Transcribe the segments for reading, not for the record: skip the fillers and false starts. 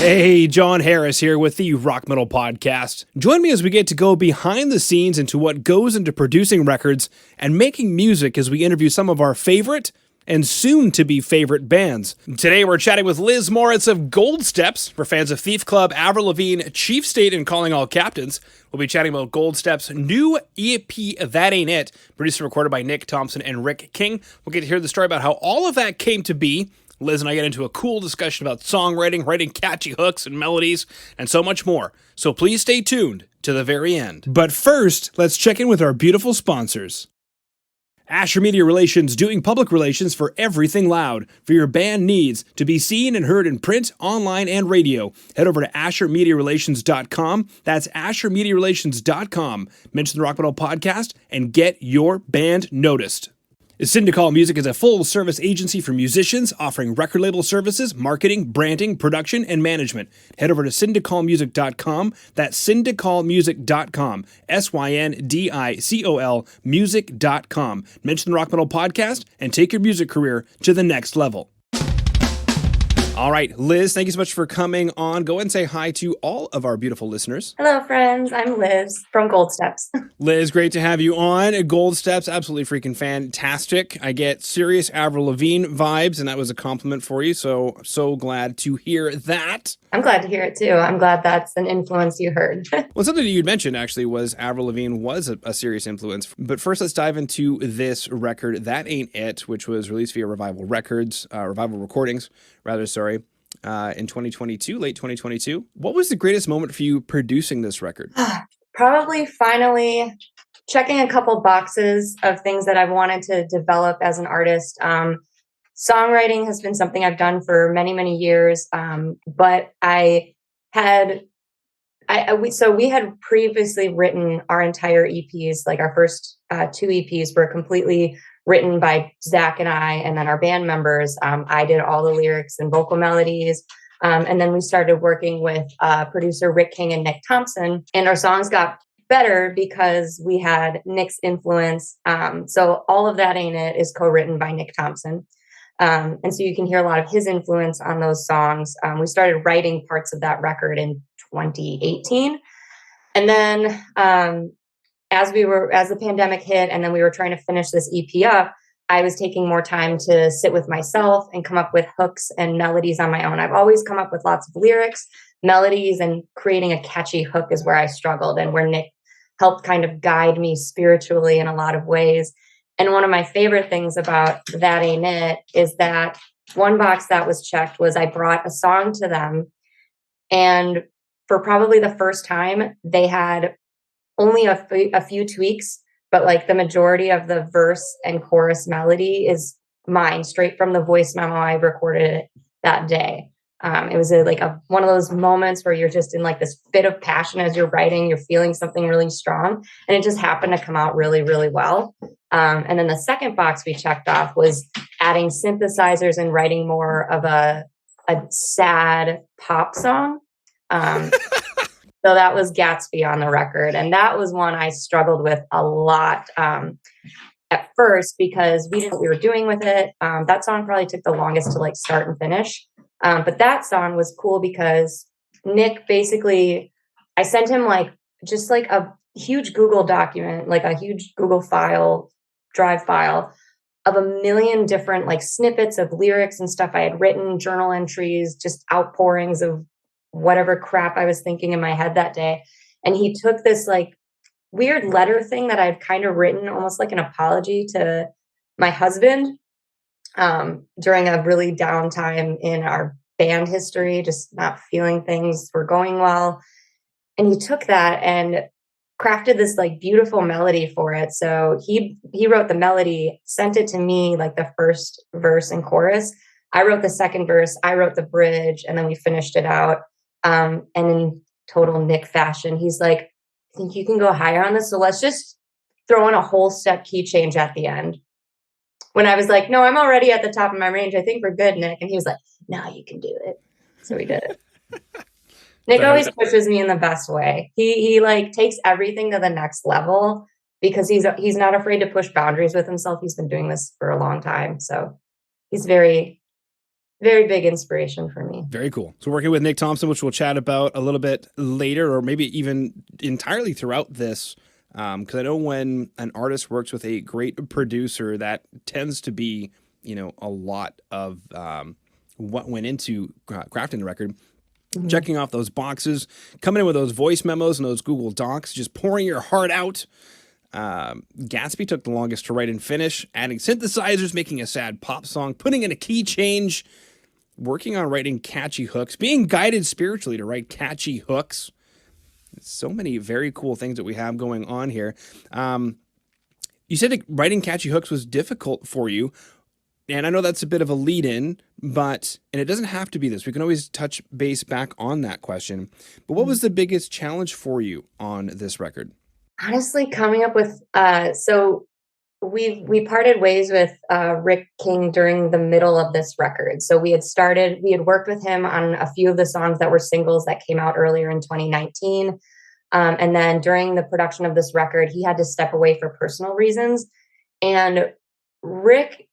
Hey, John Harris here with the Rock Metal Podcast. Join me as we get to go behind the scenes into what goes into producing records and making music as we interview some of our favorite and soon-to-be favorite bands. Today we're chatting with Liz Mauritz of Gold Steps. For fans of Thief Club, Avril Lavigne, Chief State, and Calling All Captains, we'll be chatting about Gold Steps' new EP, That Ain't It, produced and recorded by Nick Thompson and Rick King. We'll get to hear the story about how all of that came to be. Liz and I get into a cool discussion about songwriting, writing catchy hooks and melodies, and so much more. So please stay tuned to the very end. But first, let's check in with our beautiful sponsors. Asher Media Relations, doing public relations for everything loud. For your band needs to be seen and heard in print, online, and radio, head over to AsherMediaRelations.com. That's AsherMediaRelations.com. Mention the Rock Metal Podcast and get your band noticed. Syndicol Music is a full-service agency for musicians offering record label services, marketing, branding, production, and management. Head over to syndicolmusic.com. That's syndicolmusic.com. SYNDICOL music.com. Mention the Rock Metal Podcast and take your music career to the next level. All right, Liz, thank you so much for coming on. Go and say hi to all of our beautiful listeners. Hello, friends. I'm Liz from Gold Steps. Liz, great to have you on. Gold Steps, absolutely freaking fantastic. I get serious Avril Lavigne vibes, and that was a compliment for you, so glad to hear that. I'm glad to hear it, too. I'm glad that's an influence you heard. Well, something that you'd mentioned, actually, was Avril Lavigne was a serious influence. But first, let's dive into this record, That Ain't It, which was released via Revival Recordings, in 2022, late 2022. What was the greatest moment for you producing this record? Probably finally checking a couple boxes of things that I've wanted to develop as an artist. Songwriting has been something I've done for many, many years. But we had previously written our entire EPs, like our first two EPs were completely written by Zach and I, and then our band members. I did all the lyrics and vocal melodies. And then we started working with producer Rick King and Nick Thompson, and our songs got better because we had Nick's influence. So all of That Ain't It is co-written by Nick Thompson. And so you can hear a lot of his influence on those songs. We started writing parts of that record in 2018. And then as the pandemic hit and then we were trying to finish this EP up, I was taking more time to sit with myself and come up with hooks and melodies on my own. I've always come up with lots of lyrics, melodies, and creating a catchy hook is where I struggled and where Nick helped kind of guide me spiritually in a lot of ways. And one of my favorite things about That Ain't It is that one box that was checked was I brought a song to them, and for probably the first time, they had only a few tweaks, but like the majority of the verse and chorus melody is mine, straight from the voice memo I recorded that day. It was one of those moments where you're just in like this fit of passion as you're writing, you're feeling something really strong, and it just happened to come out really, really well. And then the second box we checked off was adding synthesizers and writing more of a sad pop song. So that was Gatsby on the record. And that was one I struggled with a lot at first because we didn't know what we were doing with it. That song probably took the longest to like start and finish. But that song was cool because Nick basically, I sent him just a huge Google document, like a huge Google Drive file of a million different like snippets of lyrics and stuff I had written, journal entries, just outpourings of whatever crap I was thinking in my head that day. And he took this like weird letter thing that I'd kind of written almost like an apology to my husband during a really down time in our band history, just not feeling things were going well. And he took that and crafted this like beautiful melody for it. So he wrote the melody, sent it to me, like the first verse and chorus. I wrote the second verse, I wrote the bridge, and then we finished it out. And in total Nick fashion, he's like, I think you can go higher on this. So let's just throw in a whole step key change at the end. When I was like, no, I'm already at the top of my range. I think we're good, Nick. And he was like, no, you can do it. So we did it. Nick always pushes me in the best way. He like takes everything to the next level because he's not afraid to push boundaries with himself. He's been doing this for a long time. So he's very very big inspiration for me. Very cool. So working with Nick Thompson, which we'll chat about a little bit later, or maybe even entirely throughout this, because I know when an artist works with a great producer, that tends to be, a lot of what went into crafting the record. Mm-hmm. Checking off those boxes, coming in with those voice memos and those Google Docs, just pouring your heart out. Gatsby took the longest to write and finish, adding synthesizers, making a sad pop song, putting in a key change, working on writing catchy hooks, being guided spiritually to write catchy hooks. So many very cool things that we have going on here. You said that writing catchy hooks was difficult for you. And I know that's a bit of a lead-in, and it doesn't have to be this. We can always touch base back on that question. But what was the biggest challenge for you on this record? Honestly, coming up with, so we parted ways with Rick King during the middle of this record. So we had worked with him on a few of the songs that were singles that came out earlier in 2019. And then during the production of this record, he had to step away for personal reasons. And Rick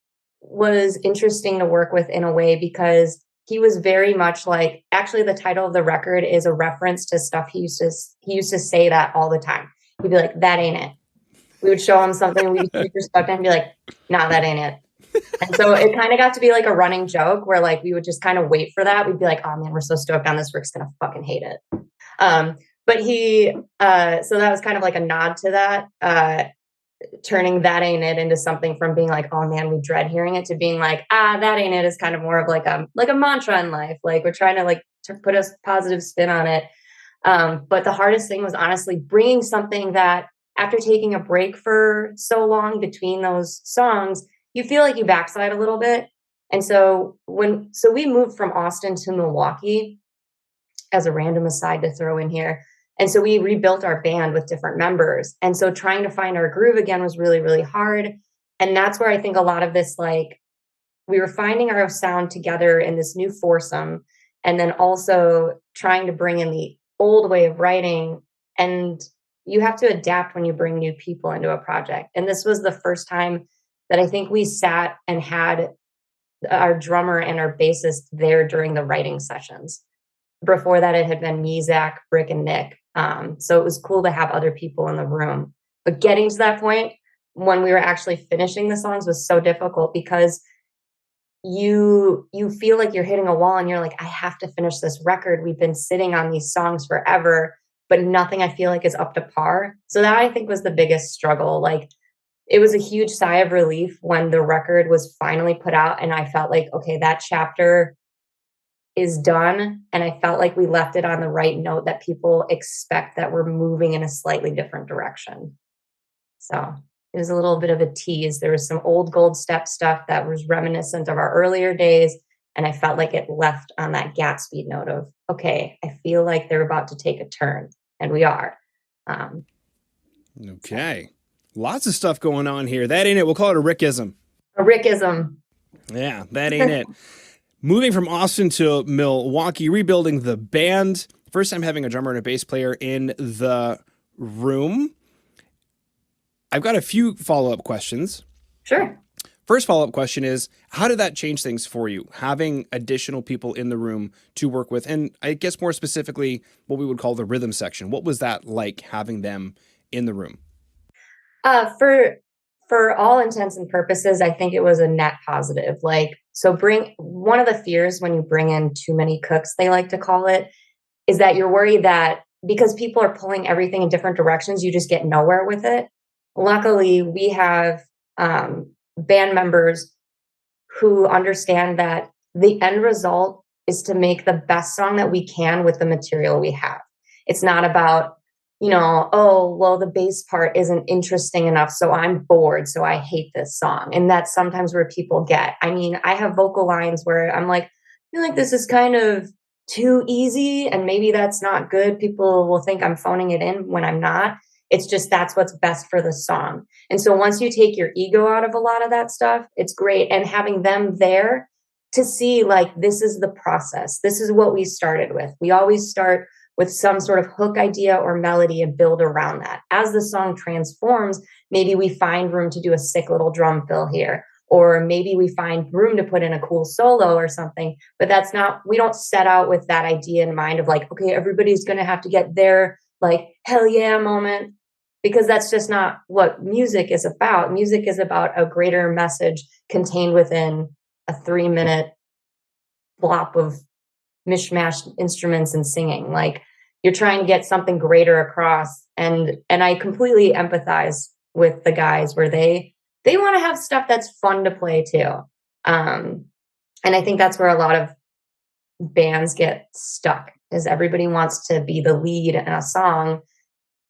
was interesting to work with in a way because he was very much like, actually the title of the record is a reference to stuff he used to say that all the time. He'd be like, that ain't it. We would show him something, we'd be super and be like, nah, that ain't it. And so it kind of got to be like a running joke where like we would just kind of wait for that. We'd be like, oh man, we're so stoked on this, Rick's gonna fucking hate it. But so that was kind of like a nod to that, turning that ain't it into something from being like, oh man, we dread hearing it, to being like, that ain't it is kind of more of like a mantra in life. Like we're trying to to put a positive spin on it. But the hardest thing was honestly bringing something that after taking a break for so long between those songs, you feel like you backslide a little bit. And so we moved from Austin to Milwaukee, as a random aside to throw in here. And so we rebuilt our band with different members. And so trying to find our groove again was really, really hard. And that's where I think a lot of this, like, we were finding our sound together in this new foursome, and then also trying to bring in the old way of writing. And you have to adapt when you bring new people into a project. And this was the first time that I think we sat and had our drummer and our bassist there during the writing sessions. Before that, it had been me, Zach, Rick, and Nick. So it was cool to have other people in the room. But getting to that point when we were actually finishing the songs was so difficult because you feel like you're hitting a wall and you're like, I have to finish this record. We've been sitting on these songs forever, but nothing I feel like is up to par. So that I think was the biggest struggle. Like, it was a huge sigh of relief when the record was finally put out and I felt like, okay, that chapter is done. And I felt like we left it on the right note that people expect that we're moving in a slightly different direction. So it was a little bit of a tease. There was some old gold step stuff that was reminiscent of our earlier days. And I felt like it left on that Gatsby note of, okay, I feel like they're about to take a turn. And we are. Okay. Lots of stuff going on here. That ain't it. We'll call it a Rickism. A Rickism. Yeah, that ain't it. Moving from Austin to Milwaukee, rebuilding the band. First time having a drummer and a bass player in the room. I've got a few follow-up questions. Sure. First follow-up question is, how did that change things for you, having additional people in the room to work with? And I guess more specifically, what we would call the rhythm section. What was that like, having them in the room? For all intents and purposes, I think it was a net positive. Like, so one of the fears when you bring in too many cooks, they like to call it, is that you're worried that because people are pulling everything in different directions, you just get nowhere with it. Luckily, we have band members who understand that the end result is to make the best song that we can with the material we have. It's not about, oh, well, the bass part isn't interesting enough, so I'm bored, so I hate this song. And that's sometimes where people get. I mean, I have vocal lines where I'm like, I feel like this is kind of too easy, and maybe that's not good. People will think I'm phoning it in when I'm not. It's just that's what's best for the song. And so once you take your ego out of a lot of that stuff, it's great. And having them there to see, like, this is the process. This is what we started with. We always start with some sort of hook idea or melody and build around that. As the song transforms, maybe we find room to do a sick little drum fill here, or maybe we find room to put in a cool solo or something. But that's not, we don't set out with that idea in mind of like, okay, everybody's going to have to get their like hell yeah moment, because that's just not what music is about. Music is about a greater message contained within a 3-minute blop of mishmash instruments and singing. Like, you're trying to get something greater across. And I completely empathize with the guys where they want to have stuff that's fun to play too. And I think that's where a lot of bands get stuck, is everybody wants to be the lead in a song,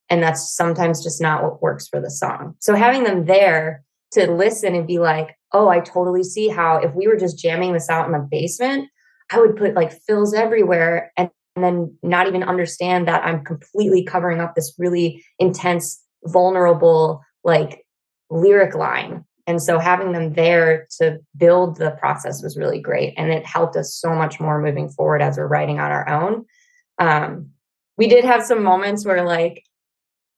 and that's sometimes just not what works for the song. So having them there to listen and be like, oh, I totally see how if we were just jamming this out in the basement, I would put like fills everywhere and then not even understand that I'm completely covering up this really intense, vulnerable, like lyric line. And so having them there to build the process was really great. And it helped us so much more moving forward as we're writing on our own. We did have some moments where like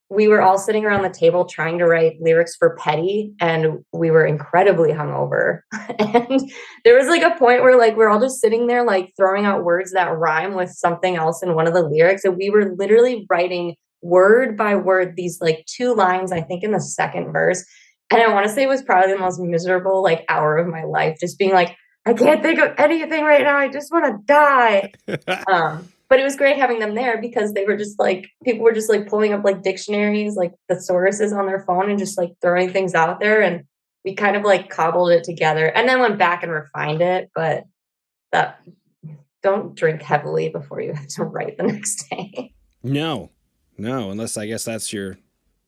we were all sitting around the table trying to write lyrics for Petty, and we were incredibly hungover. And there was like a point where like we're all just sitting there like throwing out words that rhyme with something else in one of the lyrics, and we were literally writing word by word these like 2 lines, I think in the second verse. And I want to say it was probably the most miserable like hour of my life, just being like, I can't think of anything right now, I just want to die. But it was great having them there, because they were just like, people were just like pulling up like dictionaries, like thesauruses on their phone, and just like throwing things out there. And we kind of like cobbled it together and then went back and refined it. But that, don't drink heavily before you have to write the next day. No, unless I guess that's your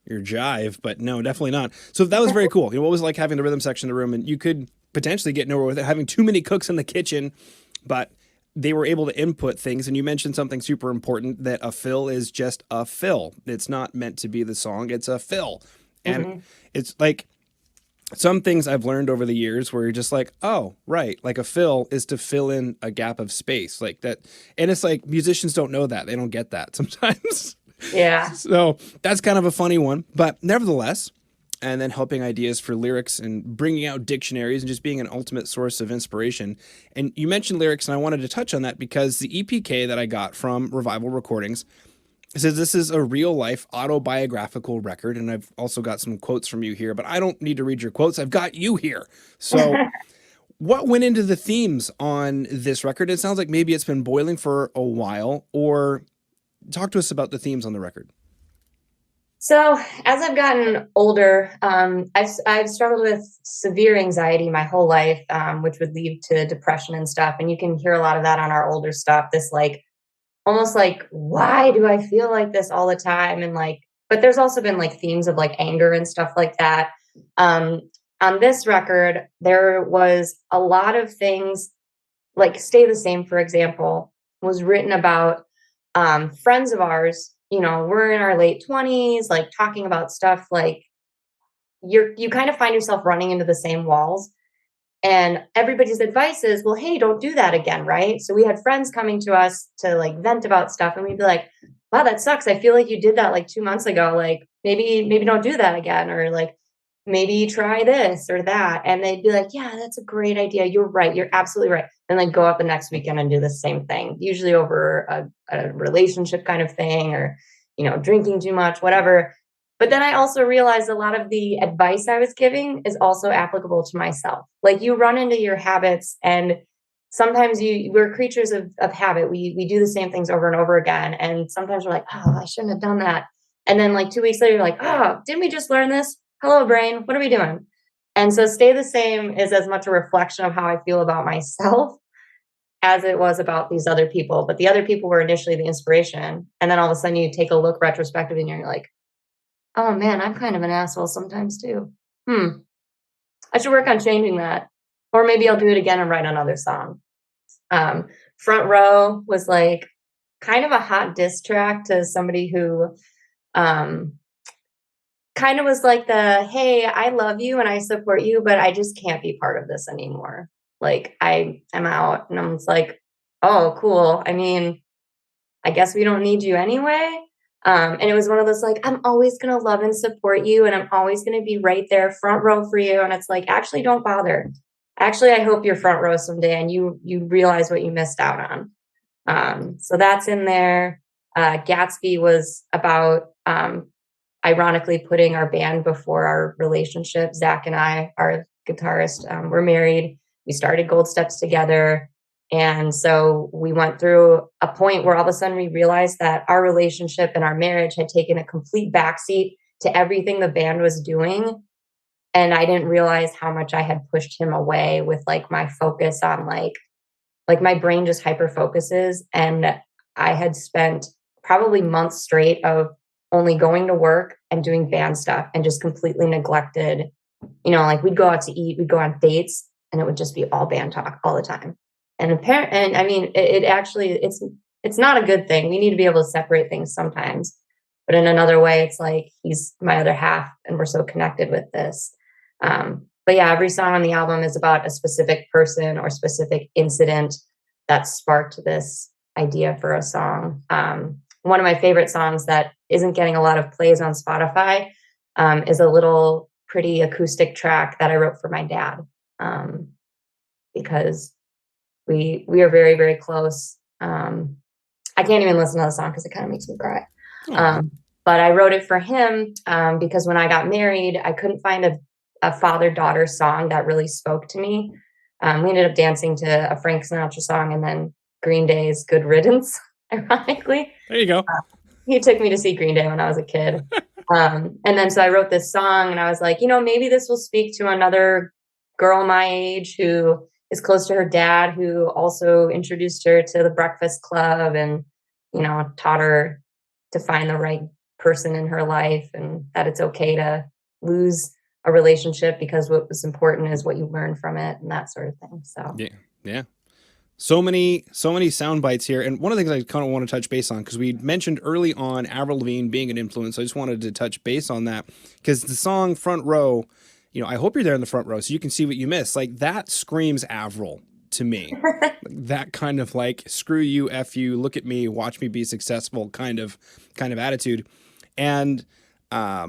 jive, but no, definitely not. So that was very cool. You know, what was it like having the rhythm section in the room? And you could potentially get nowhere with it, having too many cooks in the kitchen, but they were able to input things. And you mentioned something super important, that a fill is just a fill. It's not meant to be the song. It's a fill. And it's like some things I've learned over the years where you're just like, oh, right. Like a fill is to fill in a gap of space like that. And it's like musicians don't know that. They don't get that sometimes. Yeah. So that's kind of a funny one, but nevertheless, and then helping ideas for lyrics and bringing out dictionaries and just being an ultimate source of inspiration. And you mentioned lyrics, and I wanted to touch on that because the EPK that I got from Revival Recordings says this is a real life autobiographical record. And I've also got some quotes from you here, but I don't need to read your quotes. I've got you here. So what went into the themes on this record? It sounds like maybe it's been boiling for a while, or talk to us about the themes on the record. So as I've gotten older, I've struggled with severe anxiety my whole life, which would lead to depression and stuff. And you can hear a lot of that on our older stuff. This like, almost like, why do I feel like this all the time? And like, but there's also been like themes of like anger and stuff like that. On this record, there was a lot of things like Stay the Same, for example, was written about friends of ours. You know, we're in our late 20s, like talking about stuff like you kind of find yourself running into the same walls. And everybody's advice is, well, hey, don't do that again, right? So we had friends coming to us to like vent about stuff, and we'd be like, wow, that sucks. I feel like you did that like 2 months ago. Like maybe don't do that again, or like maybe try this or that. And they'd be like, yeah, that's a great idea. You're right. You're absolutely right. And then go out the next weekend and do the same thing, usually over a relationship kind of thing, or, you know, drinking too much, whatever. But then I also realized a lot of the advice I was giving is also applicable to myself. Like, you run into your habits, and sometimes we're creatures of habit. We do the same things over and over again. And sometimes we're like, oh, I shouldn't have done that. And then like 2 weeks later, you're like, oh, didn't we just learn this? Hello, brain. What are we doing? And so Stay the Same is as much a reflection of how I feel about myself as it was about these other people. But the other people were initially the inspiration. And then all of a sudden you take a look retrospectively and you're like, oh man, I'm kind of an asshole sometimes too. I should work on changing that. Or maybe I'll do it again and write another song. Front Row was like kind of a hot diss track to somebody who kind of was like hey, I love you and I support you, but I just can't be part of this anymore. Like, I'm out. And I'm just like, oh, cool. I mean, I guess we don't need you anyway. And it was one of those like, I'm always going to love and support you. And I'm always going to be right there front row for you. And it's like, actually, don't bother. Actually, I hope you're front row someday and you realize what you missed out on. So that's in there. Gatsby was about, ironically, putting our band before our relationship. Zach and I, our guitarist, were married. We started Gold Steps together. And so we went through a point where all of a sudden we realized that our relationship and our marriage had taken a complete backseat to everything the band was doing. And I didn't realize how much I had pushed him away with like my focus on like my brain just hyper focuses. And I had spent probably months straight of only going to work and doing band stuff and just completely neglected, like we'd go out to eat, we'd go on dates, and it would just be all band talk all the time. And I mean, it actually, it's not a good thing. We need to be able to separate things sometimes. But in another way, it's like he's my other half and we're so connected with this. But yeah, every song on the album is about a specific person or specific incident that sparked this idea for a song. One of my favorite songs that isn't getting a lot of plays on Spotify is a little pretty acoustic track that I wrote for my dad, because we are very, very close. I can't even listen to the song because it kind of makes me cry. But I wrote it for him because when I got married, I couldn't find a father-daughter song that really spoke to me. We ended up dancing to a Frank Sinatra song and then Green Day's Good Riddance, ironically. There you go. He took me to see Green Day when I was a kid. And then so I wrote this song and I was like, maybe this will speak to another girl my age who is close to her dad, who also introduced her to the Breakfast Club and, taught her to find the right person in her life and that it's okay to lose a relationship because what was important is what you learn from it and that sort of thing. So yeah. So many sound bites here. And one of the things I kind of want to touch base on, because we mentioned early on Avril Lavigne being an influence. I just wanted to touch base on that because the song Front Row, I hope you're there in the front row so you can see what you miss. Like that screams Avril to me. That kind of like, screw you, F you, look at me, watch me be successful kind of attitude. And I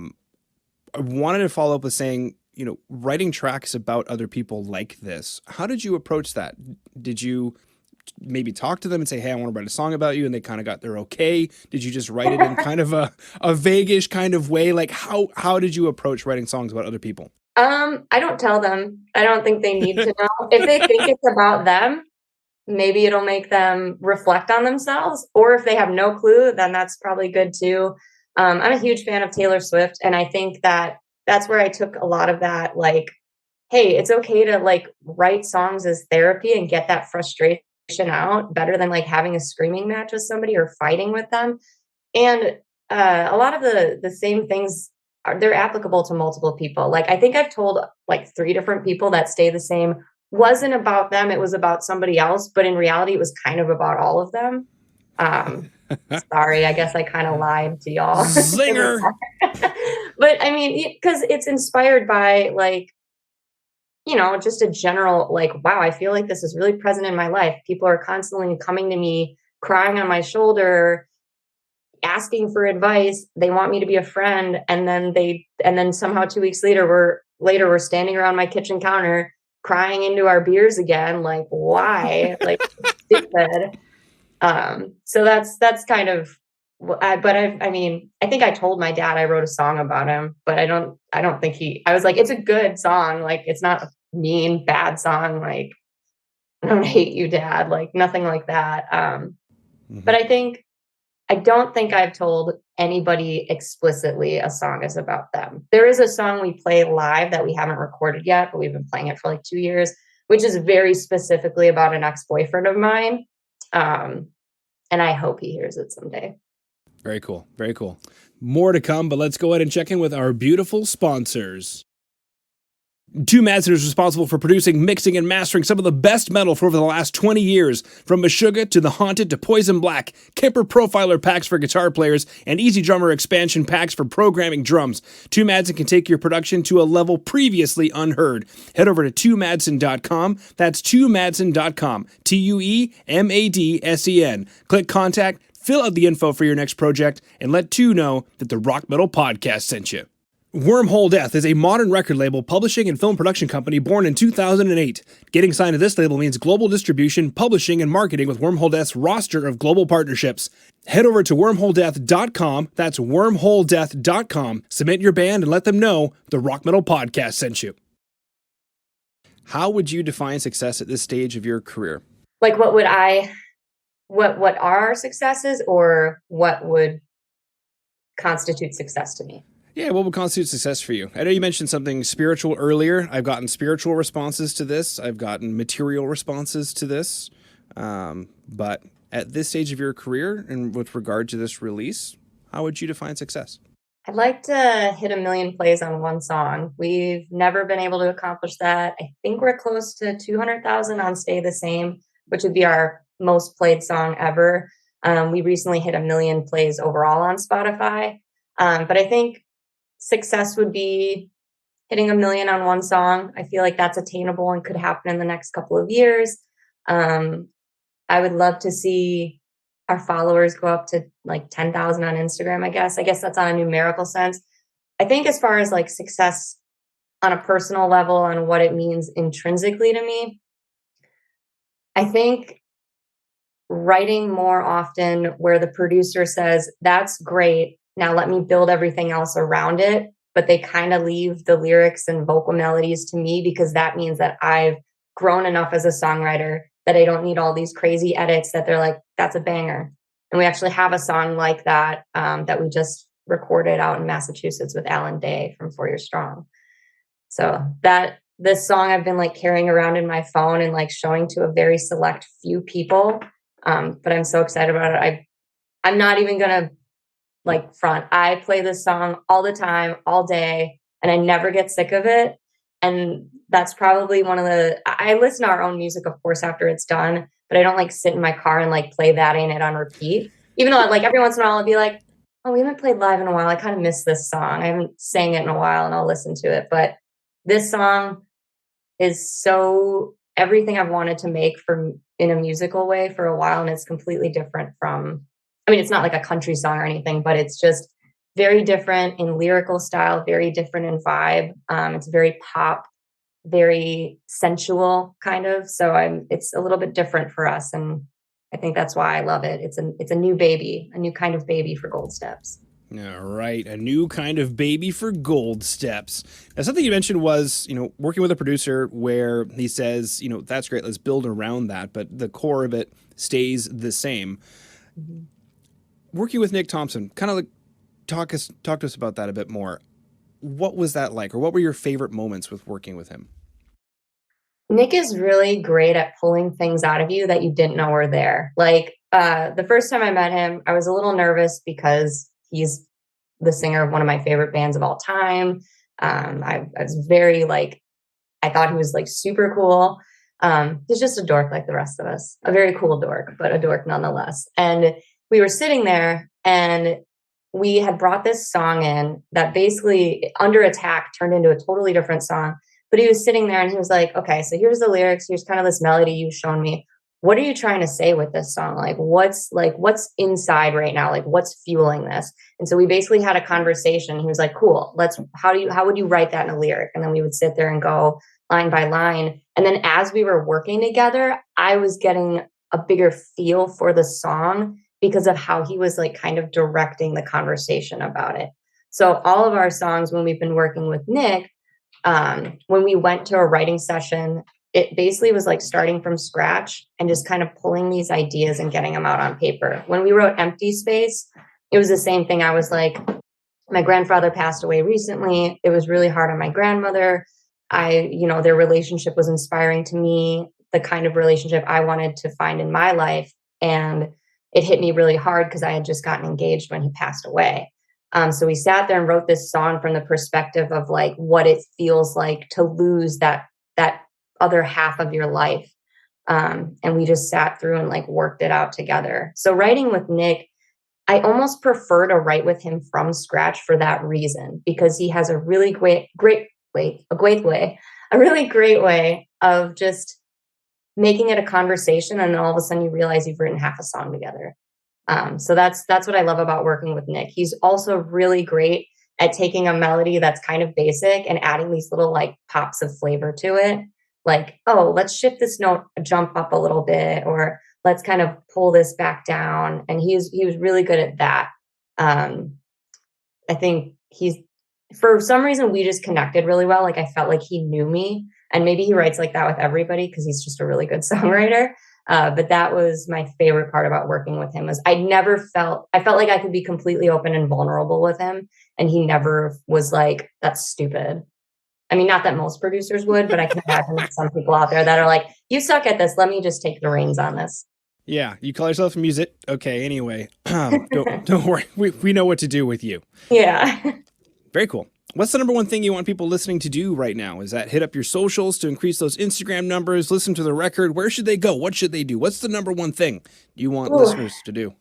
wanted to follow up with saying, writing tracks about other people like this. How did you approach that? Did you maybe talk to them and say, hey, I want to write a song about you, and they kind of got their okay? Did you just write it in kind of a vaguish kind of way? Like how did you approach writing songs about other people? I don't tell them. I don't think they need to know. If they think it's about them, maybe it'll make them reflect on themselves. Or if they have no clue, then that's probably good too. I'm a huge fan of Taylor Swift. And I think that's where I took a lot of that, like, hey, it's okay to like write songs as therapy and get that frustration out better than like having a screaming match with somebody or fighting with them. And a lot of the same things they're applicable to multiple people. Like, I think I've told like 3 different people that Stay the Same wasn't about them. It was about somebody else. But in reality, it was kind of about all of them. Sorry, I guess I kind of lied to y'all. Zinger. But I mean, because it's inspired by like, just a general like, wow, I feel like this is really present in my life. People are constantly coming to me, crying on my shoulder, asking for advice. They want me to be a friend. And then somehow 2 weeks later, we're standing around my kitchen counter crying into our beers again. Like, why? Like, stupid. So that's kind of, I think I told my dad I wrote a song about him, but I don't think I was like, it's a good song. Like, it's not a mean, bad song. Like, I don't hate you, Dad. Like, nothing like that. But I don't think I've told anybody explicitly a song is about them. There is a song we play live that we haven't recorded yet, but we've been playing it for like 2 years, which is very specifically about an ex-boyfriend of mine. And I hope he hears it someday. Very cool. Very cool. More to come, but let's go ahead and check in with our beautiful sponsors. Two Madsen is responsible for producing, mixing, and mastering some of the best metal for over the last 20 years. From Meshuggah to The Haunted to Poison Black, Kemper Profiler packs for guitar players, and Easy Drummer expansion packs for programming drums. Two Madsen can take your production to a level previously unheard. Head over to twomadsen.com. That's twomadsen.com. TUEMADSEN. Click contact. Fill out the info for your next project and let 2 know that the Rock Metal Podcast sent you. Wormhole Death is a modern record label, publishing, and film production company born in 2008. Getting signed to this label means global distribution, publishing, and marketing with Wormhole Death's roster of global partnerships. Head over to wormholedeath.com, that's wormholedeath.com, submit your band and let them know the Rock Metal Podcast sent you. How would you define success at this stage of your career? Like what are our successes, or what would constitute success to me? Yeah, what would constitute success for you? I know you mentioned something spiritual earlier. I've gotten spiritual responses to this. I've gotten material responses to this. But at this stage of your career and with regard to this release, how would you define success? I'd like to hit 1 million plays on one song. We've never been able to accomplish that. I think we're close to 200,000 on Stay the Same, which would be our most played song ever. We recently hit 1 million plays overall on Spotify. But I think success would be hitting 1 million on one song. I feel like that's attainable and could happen in the next couple of years. I would love to see our followers go up to like 10,000 on Instagram, I guess. I guess that's on a numerical sense. I think as far as like success on a personal level, on what it means intrinsically to me, I think writing more often where the producer says, that's great, now let me build everything else around it. But they kind of leave the lyrics and vocal melodies to me, because that means that I've grown enough as a songwriter that I don't need all these crazy edits that they're like, that's a banger. And we actually have a song like that that we just recorded out in Massachusetts with Alan Day from 4 Years Strong. So this song I've been like carrying around in my phone and like showing to a very select few people. But I'm so excited about it. I'm not even going to like front. I play this song all the time, all day, and I never get sick of it. And that's probably I listen to our own music, of course, after it's done, but I don't like sit in my car and like play That Ain't It on repeat. Even though like every once in a while I'll be like, oh, we haven't played live in a while. I kind of miss this song. I haven't sang it in a while, and I'll listen to it. But this song is so everything I've wanted to make in a musical way for a while. And it's completely different from, I mean, it's not like a country song or anything, but it's just very different in lyrical style, very different in vibe. It's very pop, very sensual kind of. So it's a little bit different for us. And I think that's why I love it. It's a new baby, a new kind of baby for Gold Steps. All right, a new kind of baby for Gold Steps. Now, something you mentioned was, working with a producer where he says, that's great, let's build around that, but the core of it stays the same. Mm-hmm. Working with Nick Thompson, kind of like talk to us about that a bit more. What was that like, or what were your favorite moments with working with him? Nick is really great at pulling things out of you that you didn't know were there. Like the first time I met him, I was a little nervous because he's the singer of one of my favorite bands of all time. I was very I thought he was like super cool. He's just a dork like the rest of us, a very cool dork, but a dork nonetheless. And we were sitting there and we had brought this song in that basically Under Attack turned into a totally different song. But he was sitting there and he was like, okay, so here's the lyrics. Here's kind of this melody you've shown me. What are you trying to say with this song? What's inside right now? Like, what's fueling this? And so we basically had a conversation. He was like, cool, how would you write that in a lyric? And then we would sit there and go line by line. And then as we were working together, I was getting a bigger feel for the song because of how he was like kind of directing the conversation about it. So all of our songs, when we've been working with Nick, when we went to a writing session, it basically was like starting from scratch and just kind of pulling these ideas and getting them out on paper. When we wrote Empty Space, it was the same thing. I was like, my grandfather passed away recently. It was really hard on my grandmother. Their relationship was inspiring to me, the kind of relationship I wanted to find in my life. And it hit me really hard because I had just gotten engaged when he passed away. So we sat there and wrote this song from the perspective of like what it feels like to lose that other half of your life. And we just sat through and like worked it out together. So writing with Nick, I almost prefer to write with him from scratch for that reason, because he has a really great way of just making it a conversation. And then all of a sudden you realize you've written half a song together. So that's what I love about working with Nick. He's also really great at taking a melody that's kind of basic and adding these little like pops of flavor to it. Like, oh, let's shift this note, jump up a little bit, or let's kind of pull this back down. And he was really good at that. I think for some reason, we just connected really well. Like I felt like he knew me, and maybe he writes like that with everybody because he's just a really good songwriter. But that was my favorite part about working with him was I felt like I could be completely open and vulnerable with him. And he never was like, that's stupid. I mean, not that most producers would, but I can imagine some people out there that are like, you suck at this. Let me just take the reins on this. Yeah. You call yourself a music. Okay. Anyway, don't worry. We know what to do with you. Yeah. Very cool. What's the number one thing you want people listening to do right now? Is that hit up your socials to increase those Instagram numbers, listen to the record? Where should they go? What should they do? What's the number one thing you want listeners to do?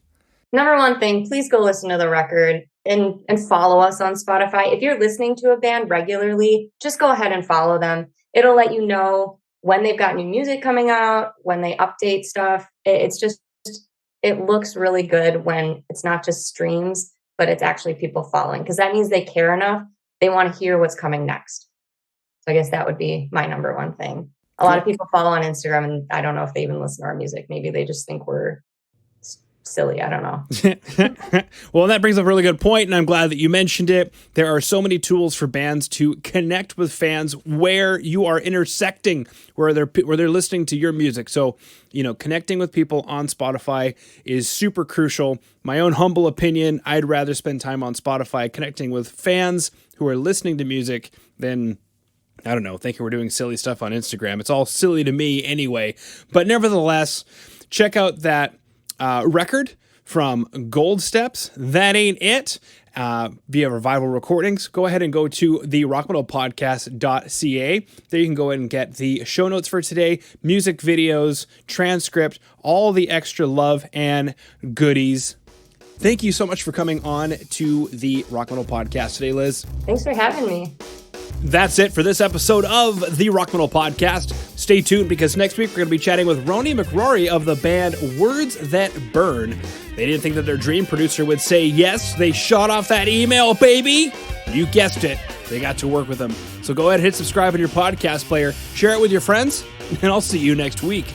Number one thing, please go listen to the record and follow us on Spotify. If you're listening to a band regularly, just go ahead and follow them. It'll let you know when they've got new music coming out, when they update stuff. It looks really good when it's not just streams, but it's actually people following, because that means they care enough. They want to hear what's coming next. So I guess that would be my number one thing. A lot of people follow on Instagram, and I don't know if they even listen to our music. Maybe they just think we're silly. I don't know. Well, that brings up a really good point, and I'm glad that you mentioned it. There are so many tools for bands to connect with fans where you are intersecting, where they're listening to your music. So, connecting with people on Spotify is super crucial. My own humble opinion, I'd rather spend time on Spotify connecting with fans who are listening to music than, I don't know, thinking we're doing silly stuff on Instagram. It's all silly to me anyway. But nevertheless, check out that record from Gold Steps, That Ain't It, via Revival Recordings. Go ahead and go to the rockmetalpodcast.ca. There you can go ahead and get the show notes for today, music videos, transcript, all the extra love and goodies. Thank you so much for coming on to the Rock Metal Podcast today, Liz. Thanks for having me. That's it for this episode of the Rock Metal Podcast. Stay tuned, because next week we're going to be chatting with Ronnie McRory of the band Words That Burn. They didn't think that their dream producer would say yes. They shot off that email, baby. You guessed it. They got to work with them. So go ahead and hit subscribe on your podcast player, share it with your friends, and I'll see you next week.